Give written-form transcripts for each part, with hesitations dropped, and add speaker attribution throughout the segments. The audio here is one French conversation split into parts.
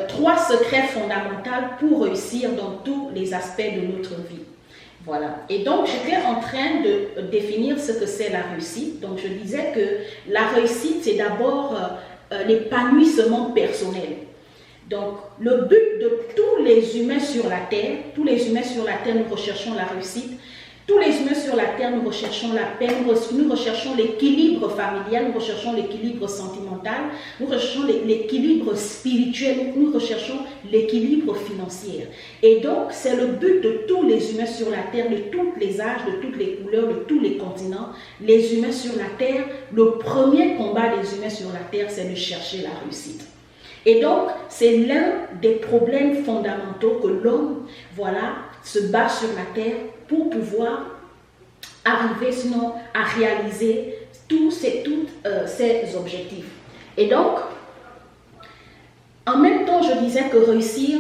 Speaker 1: Trois secrets fondamentaux pour réussir dans tous les aspects de notre vie. Voilà. Et donc, j'étais en train de définir ce que c'est la réussite. Donc, je disais que la réussite, c'est d'abord l'épanouissement personnel. Donc, le but de tous les humains sur la Terre, nous recherchons la réussite. Tous les humains sur la Terre, nous recherchons la paix, nous recherchons l'équilibre familial, nous recherchons l'équilibre sentimental, nous recherchons l'équilibre spirituel, nous recherchons l'équilibre financier. Et donc, c'est le but de tous les humains sur la Terre, de tous les âges, de toutes les couleurs, de tous les continents. Les humains sur la Terre, le premier combat des humains sur la Terre, c'est de chercher la réussite. Et donc, c'est l'un des problèmes fondamentaux que l'homme, voilà, se bat sur la terre pour pouvoir arriver sinon à réaliser tous ces objectifs. Et donc, en même temps, je disais que réussir,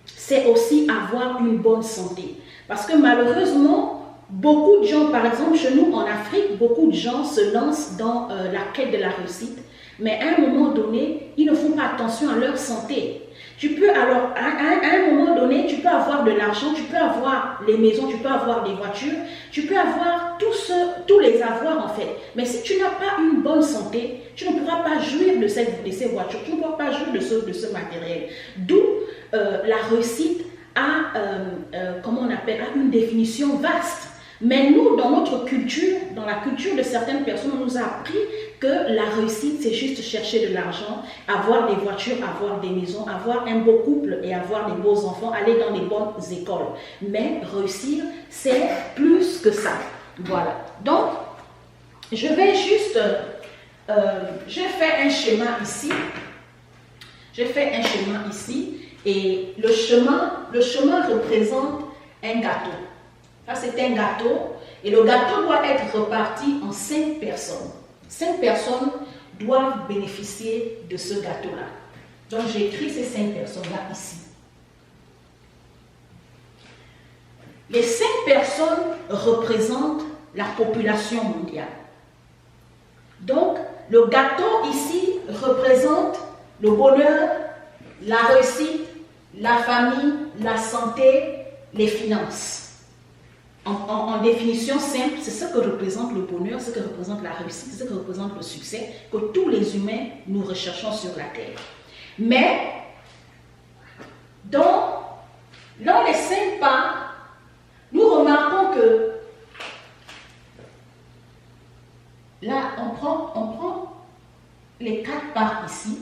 Speaker 1: c'est aussi avoir une bonne santé. Parce que malheureusement, beaucoup de gens, par exemple chez nous en Afrique, beaucoup de gens se lancent dans la quête de la réussite. Mais à un moment donné, ils ne font pas attention à leur santé. Tu peux alors, à un moment donné, tu peux avoir de l'argent, tu peux avoir les maisons, tu peux avoir des voitures, tu peux avoir tous les avoirs en fait. Mais si tu n'as pas une bonne santé, tu ne pourras pas jouir de ces voitures, tu ne pourras pas jouir de ce matériel. D'où la réussite a, comment on appelle, a une définition vaste. Mais nous, dans notre culture, dans la culture de certaines personnes, on nous a appris que la réussite, c'est juste chercher de l'argent, avoir des voitures, avoir des maisons, avoir un beau couple et avoir des beaux enfants, aller dans les bonnes écoles. Mais réussir, c'est plus que ça. Voilà. Donc, je vais juste... j'ai fait un schéma ici. J'ai fait un schéma ici. Et le chemin représente un gâteau. Ça, c'est un gâteau. Et le gâteau doit être reparti en 5 personnes. 5 personnes doivent bénéficier de ce gâteau-là. Donc, j'ai écrit ces 5 personnes-là ici. Les 5 personnes représentent la population mondiale. Donc, le gâteau ici représente le bonheur, la réussite, la famille, la santé, les finances. En définition simple, c'est ce que représente le bonheur, ce que représente la réussite, ce que représente le succès que tous les humains nous recherchons sur la terre. Mais dans les 5 pas, nous remarquons que là, on prend les 4 parts ici.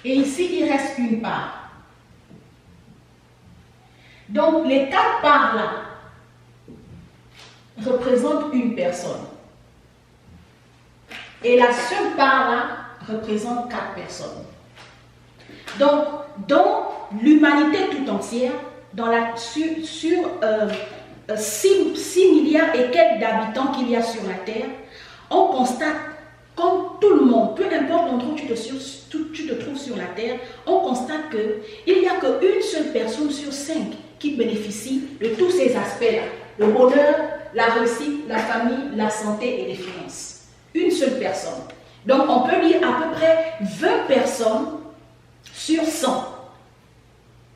Speaker 1: Et ici, il reste une part. Donc, les 4 parts là représentent une personne. Et la seule part là représente 4 personnes. Donc, dans l'humanité tout entière, sur 6 milliards et quelques d'habitants qu'il y a sur la Terre, on constate, comme tout le monde, peu importe l'endroit où tu te trouves sur la Terre, on constate qu'il n'y a qu'une seule personne sur 5 qui bénéficie de tous ces aspects-là. Le bonheur, la réussite, la famille, la santé et les finances. Une seule personne. Donc, on peut dire à peu près 20 personnes sur 100.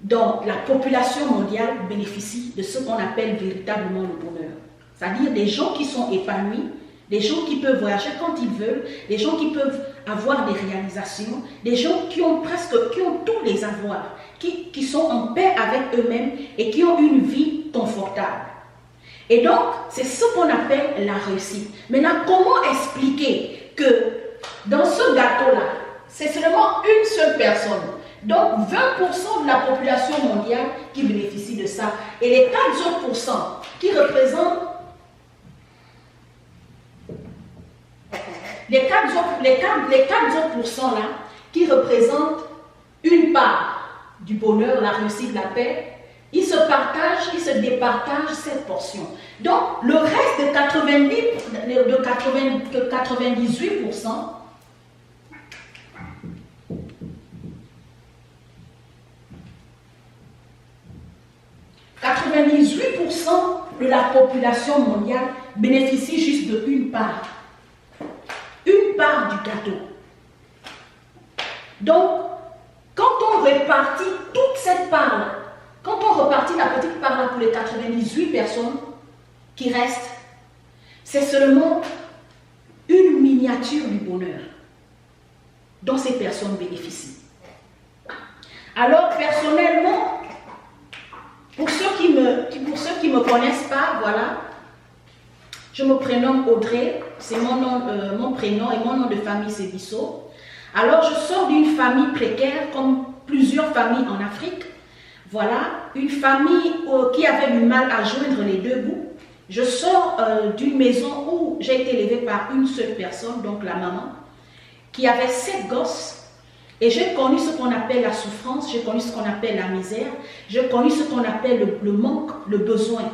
Speaker 1: Donc, la population mondiale bénéficie de ce qu'on appelle véritablement le bonheur. C'est-à-dire des gens qui sont épanouis, des gens qui peuvent voyager quand ils veulent, des gens qui peuvent avoir des réalisations, des gens qui ont tous les avoirs, qui sont en paix avec eux-mêmes et qui ont une vie confortable. Et donc, c'est ce qu'on appelle la réussite. Maintenant, comment expliquer que dans ce gâteau-là, c'est seulement une seule personne, donc 20% de la population mondiale qui bénéficie de ça, et les 4 autres % qui représentent Les 4 autres pourcents là, qui représentent une part du bonheur, la réussite, la paix, ils se partagent, ils se départagent cette portion. Donc, le reste de 98%, de la population mondiale bénéficie juste de une part du gâteau. Donc, quand on répartit toute cette part-là, quand on repartit la petite part-là pour les 98 personnes qui restent, c'est seulement une miniature du bonheur dont ces personnes bénéficient. Alors, personnellement, pour ceux qui me connaissent pas, voilà, je me prénomme Audrey, c'est mon prénom et mon nom de famille c'est Bissot. Alors, je sors d'une famille précaire, comme plusieurs familles en Afrique. Voilà, une famille qui avait du mal à joindre les deux bouts. Je sors d'une maison où j'ai été élevée par une seule personne, donc la maman, qui avait 7 gosses. Et j'ai connu ce qu'on appelle la souffrance, j'ai connu ce qu'on appelle la misère, j'ai connu ce qu'on appelle le manque, le besoin.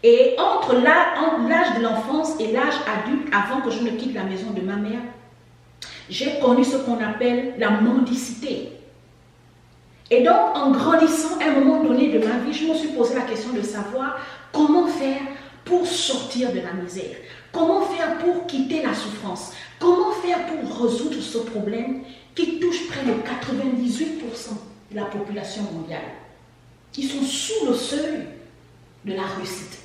Speaker 1: Et entre l'âge de l'enfance et l'âge adulte, avant que je ne quitte la maison de ma mère, j'ai connu ce qu'on appelle la mendicité. Et donc, en grandissant, à un moment donné de ma vie, je me suis posé la question de savoir comment faire pour sortir de la misère, comment faire pour quitter la souffrance, comment faire pour résoudre ce problème qui touche près de 98% de la population mondiale, qui sont sous le seuil de la réussite.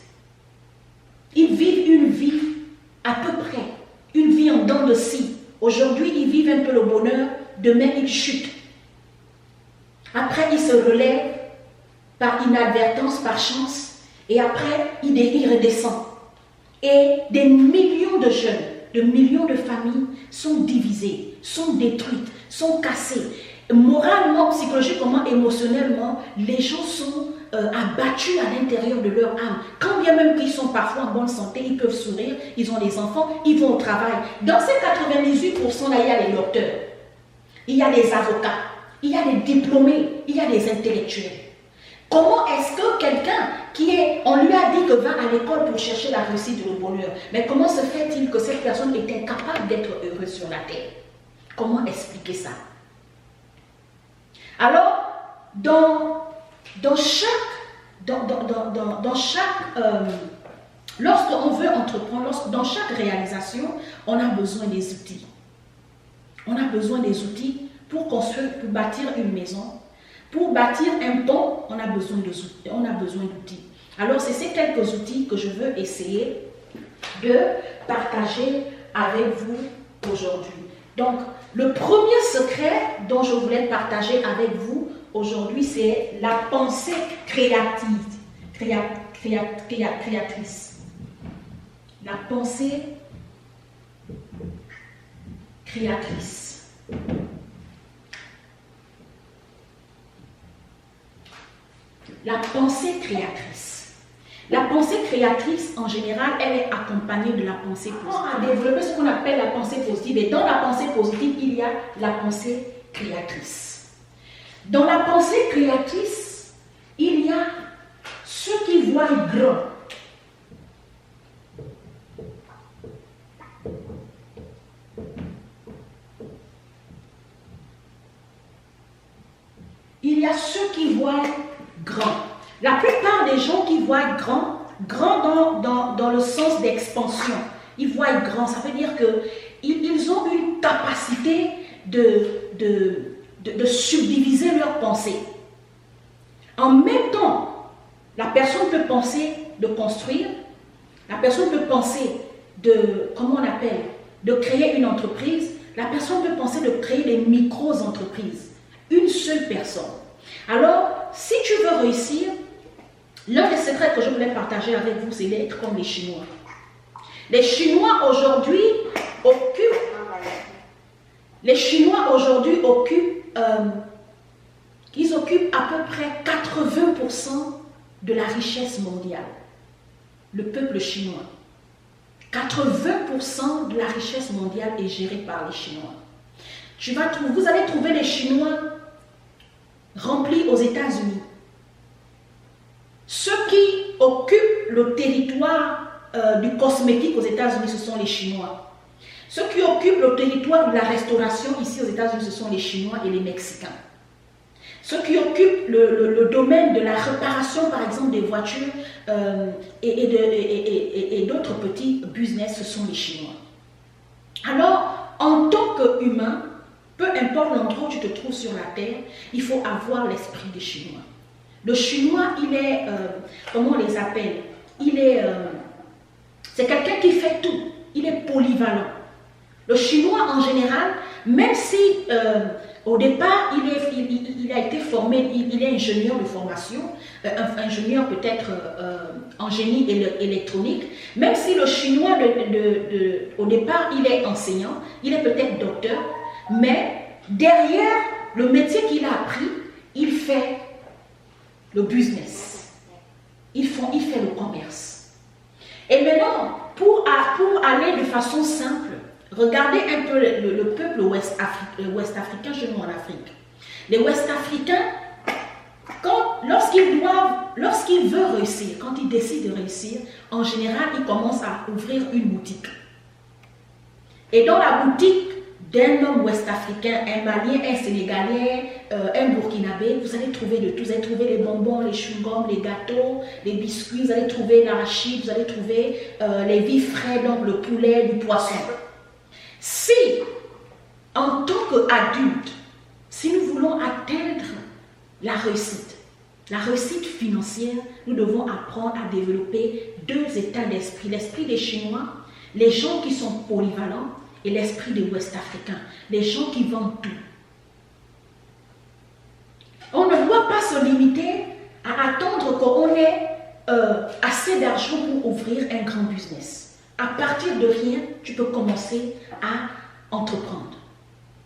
Speaker 1: Ils vivent une vie à peu près, une vie en dents de scie. Aujourd'hui, ils vivent un peu le bonheur, demain ils chutent. Après, ils se relèvent par inadvertance, par chance, et après, ils redescendent. Et des millions de jeunes, de millions de familles sont divisées, sont détruites, sont cassées. Moralement, psychologiquement, émotionnellement, les gens sont abattus à l'intérieur de leur âme. Quand bien même qu'ils sont parfois en bonne santé, ils peuvent sourire, ils ont des enfants, ils vont au travail. Dans ces 98%-là, il y a les docteurs, il y a les avocats, il y a les diplômés, il y a les intellectuels. Comment est-ce que quelqu'un on lui a dit que va à l'école pour chercher la réussite et le bonheur, mais comment se fait-il que cette personne est incapable d'être heureuse sur la terre? Comment expliquer ça? Alors, lorsqu'on veut entreprendre, dans chaque réalisation, on a besoin des outils. On a besoin des outils pour construire, pour bâtir une maison. Pour bâtir un pont, on a besoin d'outils. Alors, c'est ces quelques outils que je veux essayer de partager avec vous aujourd'hui. Donc, le premier secret dont je voulais partager avec vous aujourd'hui, c'est la pensée créatrice. La pensée créatrice. La pensée créatrice. La pensée créatrice, en général, elle est accompagnée de la pensée positive. On a développé ce qu'on appelle la pensée positive. Et dans la pensée positive, il y a la pensée créatrice. Dans la pensée créatrice, il y a ceux qui voient grand. Il y a ceux qui voient grand. La plupart des gens qui voient grand dans le sens d'expansion, ils voient grand, ça veut dire qu'ils ont une capacité de subdiviser leurs pensées. En même temps, la personne peut penser de construire, la personne peut penser de créer une entreprise, la personne peut penser de créer des micro-entreprises. Une seule personne. Alors, si tu veux réussir, l'un des secrets que je voulais partager avec vous, c'est d'être comme les Chinois. Les Chinois aujourd'hui occupent à peu près 80% de la richesse mondiale. Le peuple chinois. 80% de la richesse mondiale est gérée par les Chinois. Vous allez trouver les Chinois remplis aux États-Unis. Ceux qui occupent le territoire du cosmétique aux États-Unis, ce sont les Chinois. Ceux qui occupent le territoire de la restauration ici aux États-Unis, ce sont les Chinois et les Mexicains. Ceux qui occupent le domaine de la réparation, par exemple, des voitures et d'autres petits business, ce sont les Chinois. Alors, en tant qu'humain, peu importe l'endroit où tu te trouves sur la terre, il faut avoir l'esprit des Chinois. Le Chinois, il est, comment on les appelle? C'est quelqu'un qui fait tout. Il est polyvalent. Le Chinois, en général, même si au départ, il a été formé, il est ingénieur de formation, ingénieur peut-être en génie électronique, même si le Chinois, au départ, il est enseignant, il est peut-être docteur, mais derrière le métier qu'il a appris, il fait le business, il fait le commerce. Et maintenant, pour aller de façon simple, regardez un peu le peuple ouest-africain chez nous en Afrique. Les ouest-africains, lorsqu'ils veulent réussir, quand ils décident de réussir, en général, ils commencent à ouvrir une boutique. Et dans la boutique d'un homme ouest-africain, un Malien, un Sénégalais, un Burkinabé, vous allez trouver de tout. Vous allez trouver les bonbons, les chewing-gums, les gâteaux, les biscuits, vous allez trouver l'arachide, vous allez trouver les vifs frais, donc le poulet, du poisson. Si, en tant qu'adulte, si nous voulons atteindre la réussite financière, nous devons apprendre à développer deux états d'esprit. L'esprit des Chinois, les gens qui sont polyvalents, et l'esprit des Ouest-Africains, les gens qui vendent tout. On ne doit pas se limiter à attendre qu'on ait assez d'argent pour ouvrir un grand business. À partir de rien, tu peux commencer à entreprendre.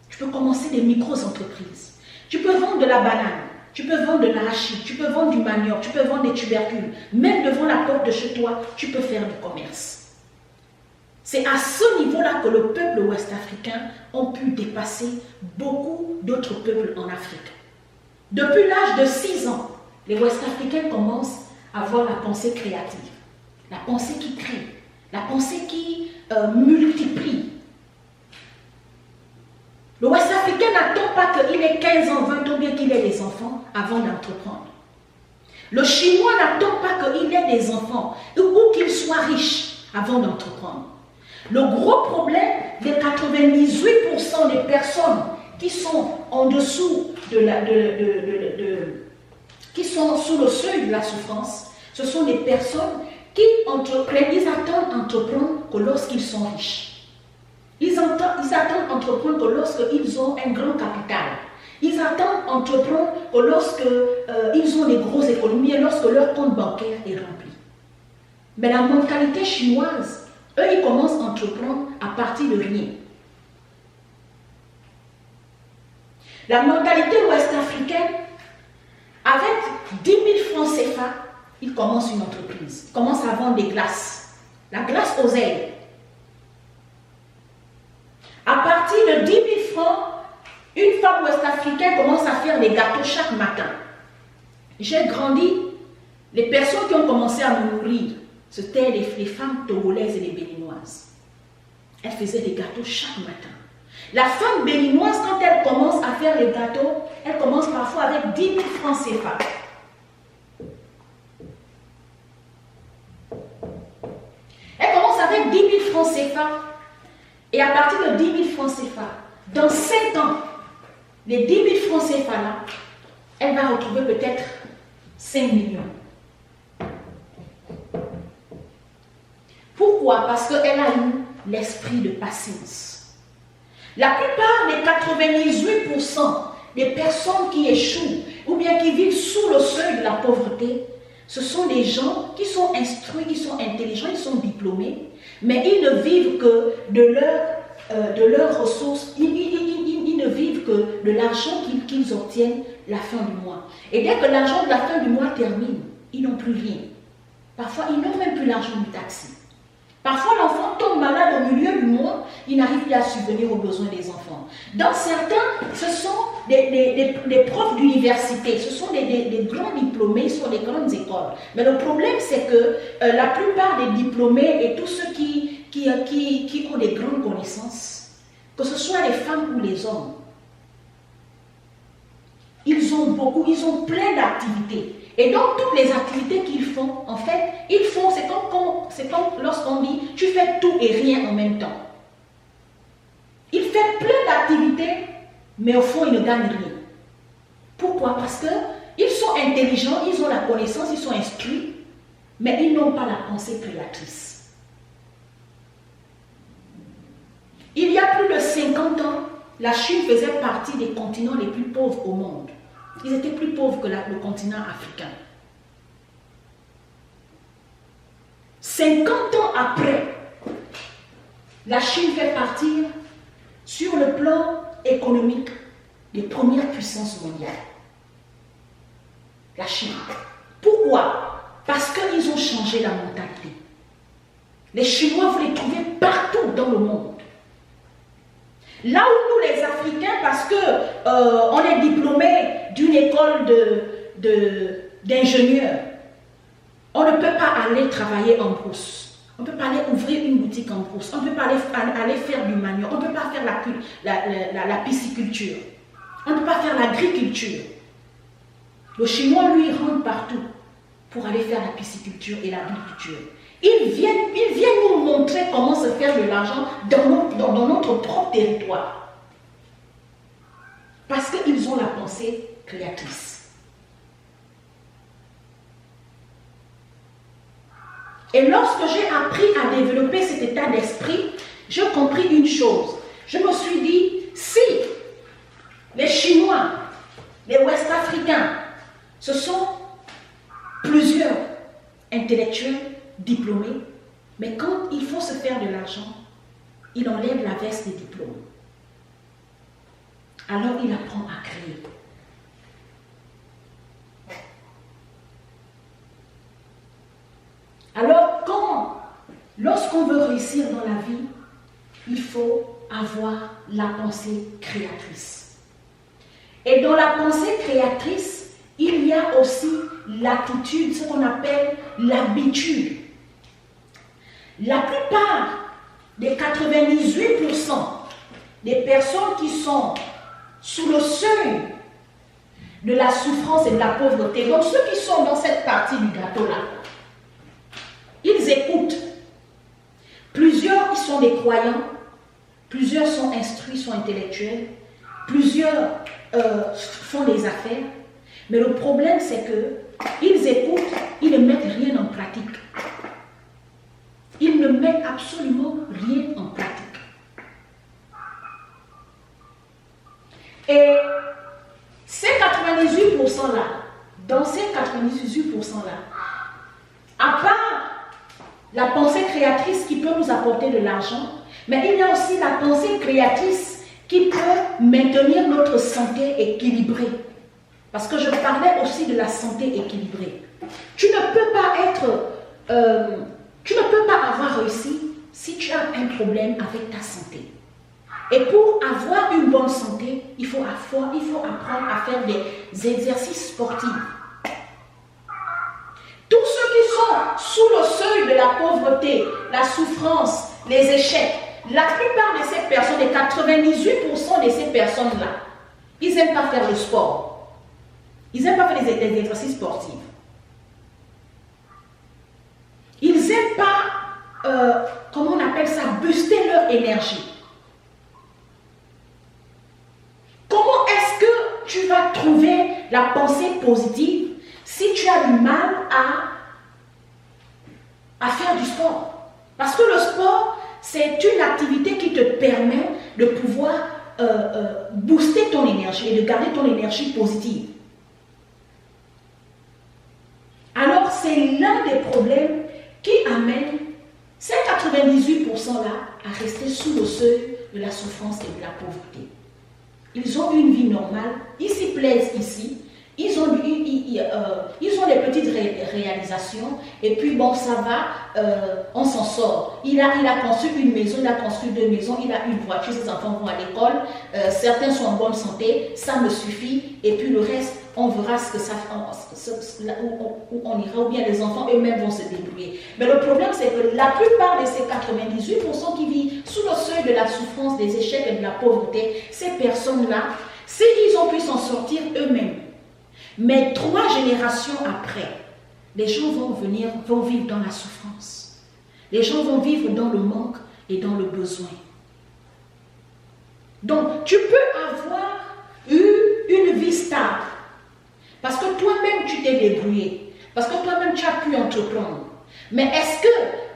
Speaker 1: Tu peux commencer des micro-entreprises. Tu peux vendre de la banane, tu peux vendre de l'arachide, tu peux vendre du manioc, tu peux vendre des tubercules. Même devant la porte de chez toi, tu peux faire du commerce. C'est à ce niveau-là que le peuple ouest-africain a pu dépasser beaucoup d'autres peuples en Afrique. Depuis l'âge de 6 ans, les ouest-africains commencent à avoir la pensée créative, la pensée qui crée, la pensée qui multiplie. Le ouest-africain n'attend pas qu'il ait 15 ans, 20 ans, bien qu'il ait des enfants avant d'entreprendre. Le chinois n'attend pas qu'il ait des enfants ou qu'il soit riche avant d'entreprendre. Le gros problème des 98% des personnes qui sont en dessous qui sont sous le seuil de la souffrance, ce sont des personnes qui entreprennent, ils attendent entreprendre que lorsqu'ils sont riches. Ils attendent entreprendre que lorsqu'ils ont un grand capital. Ils attendent entreprendre que lorsqu'ils ont des grosses économies et lorsque leur compte bancaire est rempli. Mais la mentalité chinoise, eux, ils commencent à entreprendre à partir de rien. La mentalité ouest-africaine, avec 10 000 francs CFA, ils commencent une entreprise. Ils commencent à vendre des glaces. La glace aux ailes. À partir de 10 000 francs, une femme ouest-africaine commence à faire des gâteaux chaque matin. J'ai grandi, les personnes qui ont commencé à me nourrir, c'était les femmes togolaises et les béninoises. Elles faisaient des gâteaux chaque matin. La femme béninoise, quand elle commence à faire les gâteaux, elle commence parfois avec 10 000 francs CFA. Elle commence avec 10 000 francs CFA. Et à partir de 10 000 francs CFA, dans 5 ans, les 10 000 francs CFA là, elle va retrouver peut-être 5 millions. Pourquoi? Parce qu'elle a eu l'esprit de patience. La plupart des 98% des personnes qui échouent ou bien qui vivent sous le seuil de la pauvreté, ce sont des gens qui sont instruits, qui sont intelligents, ils sont diplômés, mais ils ne vivent que de leurs ressources, ils ne vivent que de l'argent qu'ils obtiennent la fin du mois. Et dès que l'argent de la fin du mois termine, ils n'ont plus rien. Parfois, ils n'ont même plus l'argent du taxi. Parfois, l'enfant tombe malade au milieu du monde, il n'arrive plus à subvenir aux besoins des enfants. Dans certains, ce sont des profs d'université, ce sont des grands diplômés sur les grandes écoles. Mais le problème, c'est que la plupart des diplômés et tous ceux qui ont des grandes connaissances, que ce soit les femmes ou les hommes, ils ont plein d'activités. Et donc, toutes les activités qu'ils font, en fait, c'est comme lorsqu'on dit, tu fais tout et rien en même temps. Il fait plein d'activités, mais au fond, il ne gagne rien. Pourquoi? Parce qu'ils sont intelligents, ils ont la connaissance, ils sont instruits, mais ils n'ont pas la pensée créatrice. Il y a plus de 50 ans, la Chine faisait partie des continents les plus pauvres au monde. Ils étaient plus pauvres que le continent africain. 50 ans après, la Chine fait partir, sur le plan économique, des premières puissances mondiales. La Chine. Pourquoi? Parce qu'ils ont changé la mentalité. Les Chinois, vous les trouvez partout dans le monde. Là où nous, les Africains, parce qu'on est diplômés d'une école d'ingénieurs, on ne peut pas aller travailler en brousse. On ne peut pas aller ouvrir une boutique en brousse. On ne peut pas aller faire du manioc. On ne peut pas faire la pisciculture. On ne peut pas faire l'agriculture. Le Chinois, lui, rentre partout pour aller faire la pisciculture et l'agriculture. Ils viennent nous montrer comment se faire de l'argent dans notre propre territoire. Parce qu'ils ont la pensée créatrice. Et lorsque j'ai appris à développer cet état d'esprit, j'ai compris une chose. Je me suis dit, si les Chinois, les Ouest-Africains, ce sont plusieurs intellectuels, diplômés, mais quand il faut se faire de l'argent, il enlève la veste des diplômes. Alors il apprend à créer. Alors lorsqu'on veut réussir dans la vie, il faut avoir la pensée créatrice. Et dans la pensée créatrice, il y a aussi l'attitude, ce qu'on appelle l'habitude. La plupart des 98% des personnes qui sont sous le seuil de la souffrance et de la pauvreté, donc ceux qui sont dans cette partie du gâteau-là, ils écoutent. Plusieurs, ils sont des croyants, plusieurs sont instruits, sont intellectuels, plusieurs font des affaires, mais le problème c'est que ils écoutent, ils ne mettent rien en pratique. Ils ne mettent absolument rien en pratique. Et ces 98%-là, dans ces 98%-là, à part la pensée créatrice qui peut nous apporter de l'argent, mais il y a aussi la pensée créatrice qui peut maintenir notre santé équilibrée. Parce que je parlais aussi de la santé équilibrée. Tu ne peux pas avoir réussi si tu as un problème avec ta santé. Et pour avoir une bonne santé, il faut apprendre à faire des exercices sportifs. Tous ceux qui sont sous le seuil de la pauvreté, la souffrance, les échecs, la plupart de ces personnes, les 98% de ces personnes-là, ils n'aiment pas faire le sport. Ils n'aiment pas faire des exercices sportifs. Ils n'aiment pas, comment on appelle ça, booster leur énergie. Comment est-ce que tu vas trouver la pensée positive si tu as du mal à faire du sport? Parce que le sport, c'est une activité qui te permet de pouvoir booster ton énergie et de garder ton énergie positive. Alors, c'est l'un des problèmes qui amène ces 98%-là à rester sous le seuil de la souffrance et de la pauvreté. Ils ont une vie normale, ils s'y plaisent ici, Ils ont des petites réalisations et puis bon, ça va, on s'en sort. Il a construit une maison, il a construit 2 maisons, il a une voiture, ses enfants vont à l'école, certains sont en bonne santé, ça me suffit et puis le reste, on verra ce que ça où on ira ou bien les enfants eux-mêmes vont se débrouiller. Mais le problème, c'est que la plupart de ces 98% qui vivent sous le seuil de la souffrance, des échecs et de la pauvreté, ces personnes-là, s'ils ont pu s'en sortir eux-mêmes, mais 3 générations après, les gens vont vivre dans la souffrance. Les gens vont vivre dans le manque et dans le besoin. Donc, tu peux avoir eu une vie stable. Parce que toi-même, tu t'es débrouillé. Parce que toi-même, tu as pu entreprendre. Mais est-ce que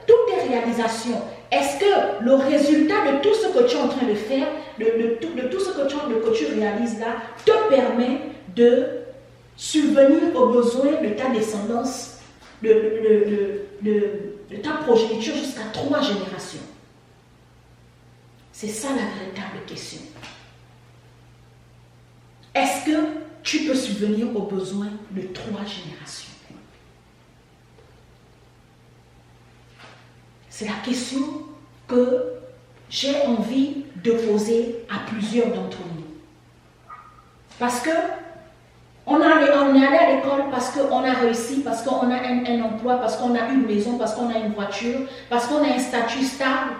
Speaker 1: toutes tes réalisations, est-ce que le résultat de tout ce que tu es en train de faire, de tout ce que tu réalises là, te permet de subvenir aux besoins de ta descendance, de ta progéniture jusqu'à 3 générations? C'est ça la véritable question. Est-ce que tu peux subvenir aux besoins de 3 générations? C'est la question que j'ai envie de poser à plusieurs d'entre nous. Parce que on est allé à l'école parce qu'on a réussi, parce qu'on a un emploi, parce qu'on a une maison, parce qu'on a une voiture, parce qu'on a un statut stable.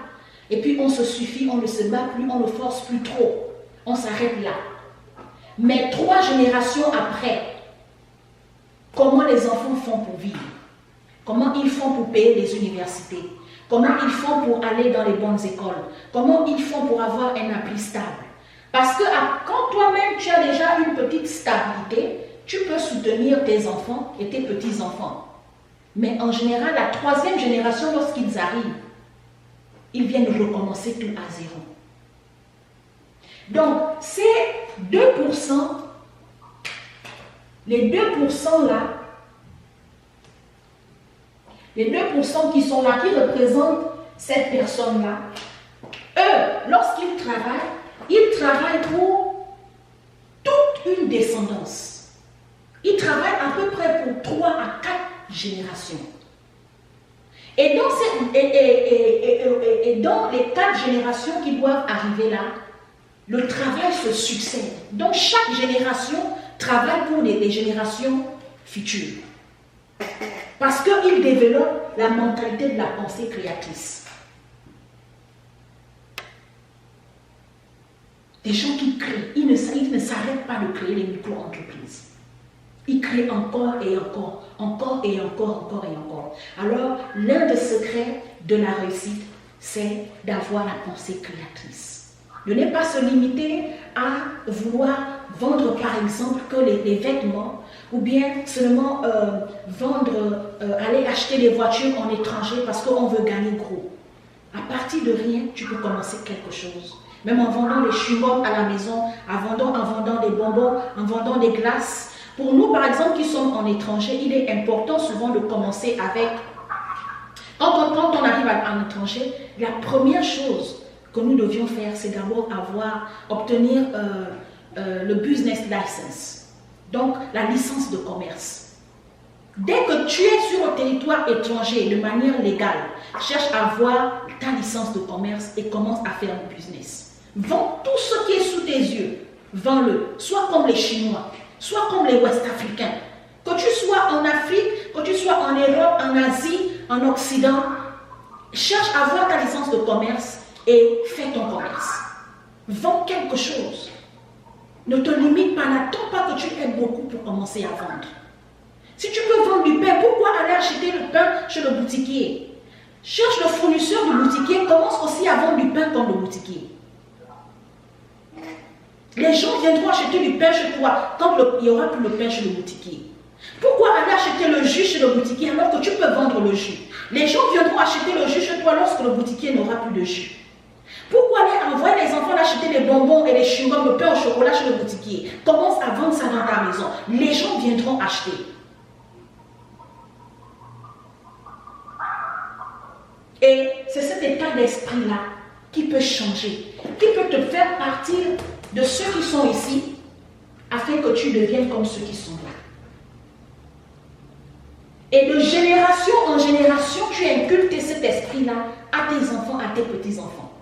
Speaker 1: Et puis on se suffit, on ne se bat plus, on ne force plus trop. On s'arrête là. Mais 3 générations après, comment les enfants font pour vivre? Comment ils font pour payer les universités? Comment ils font pour aller dans les bonnes écoles? Comment ils font pour avoir un appui stable? Parce que quand toi-même tu as déjà une petite stabilité, tu peux soutenir tes enfants et tes petits-enfants. Mais en général, la 3e génération, lorsqu'ils arrivent, ils viennent recommencer tout à zéro. Donc, ces 2%, les 2% là, les 2% qui sont là, qui représentent cette personne-là, eux, lorsqu'ils travaillent, ils travaillent pour toute une descendance. Ils travaillent à peu près pour 3 à 4 générations. Et dans les 4 générations qui doivent arriver là, le travail se succède. Donc chaque génération travaille pour les générations futures. Parce qu'ils développent la mentalité de la pensée créatrice. Des gens qui créent, ils ne s'arrêtent pas de créer les micro-entreprises. Ils créent encore et encore, encore et encore, encore et encore. Alors, l'un des secrets de la réussite, c'est d'avoir la pensée créatrice. De ne pas se limiter à vouloir vendre, par exemple, que les vêtements, ou bien seulement aller acheter des voitures en étranger parce qu'on veut gagner gros. À partir de rien, tu peux commencer quelque chose. Même en vendant des chewing-gums à la maison, en vendant des bonbons, en vendant des glaces. Pour nous, par exemple, qui sommes en étranger, il est important souvent de commencer avec... Quand on arrive en étranger, la première chose que nous devions faire, c'est d'abord obtenir le business license. Donc, la licence de commerce. Dès que tu es sur le territoire étranger de manière légale, cherche à avoir ta licence de commerce et commence à faire le business. Vends tout ce qui est sous tes yeux. Vends-le. Soit comme les Chinois, soit comme les Ouest-Africains. Que tu sois en Afrique, que tu sois en Europe, en Asie, en Occident, cherche à avoir ta licence de commerce et fais ton commerce. Vends quelque chose. Ne te limite pas, n'attends pas que tu aies beaucoup pour commencer à vendre. Si tu peux vendre du pain, pourquoi aller acheter le pain chez le boutiquier? Cherche le fournisseur du boutiquier, commence aussi à vendre du pain comme le boutiquier. Les gens viendront acheter du pain chez toi quand il n'y aura plus de pain chez le boutiquier. Pourquoi aller acheter le jus chez le boutiquier alors que tu peux vendre le jus? Les gens viendront acheter le jus chez toi lorsque le boutiquier n'aura plus de jus. Pourquoi aller envoyer les enfants acheter des bonbons et des chewing-gums, le pain au chocolat chez le boutiquier? Commence à vendre ça dans ta maison. Les gens viendront acheter. Et c'est cet état d'esprit-là qui peut changer, qui peut te faire partir de ceux qui sont ici afin que tu deviennes comme ceux qui sont là. Et de génération en génération, tu inculques cet esprit-là à tes enfants, à tes petits-enfants.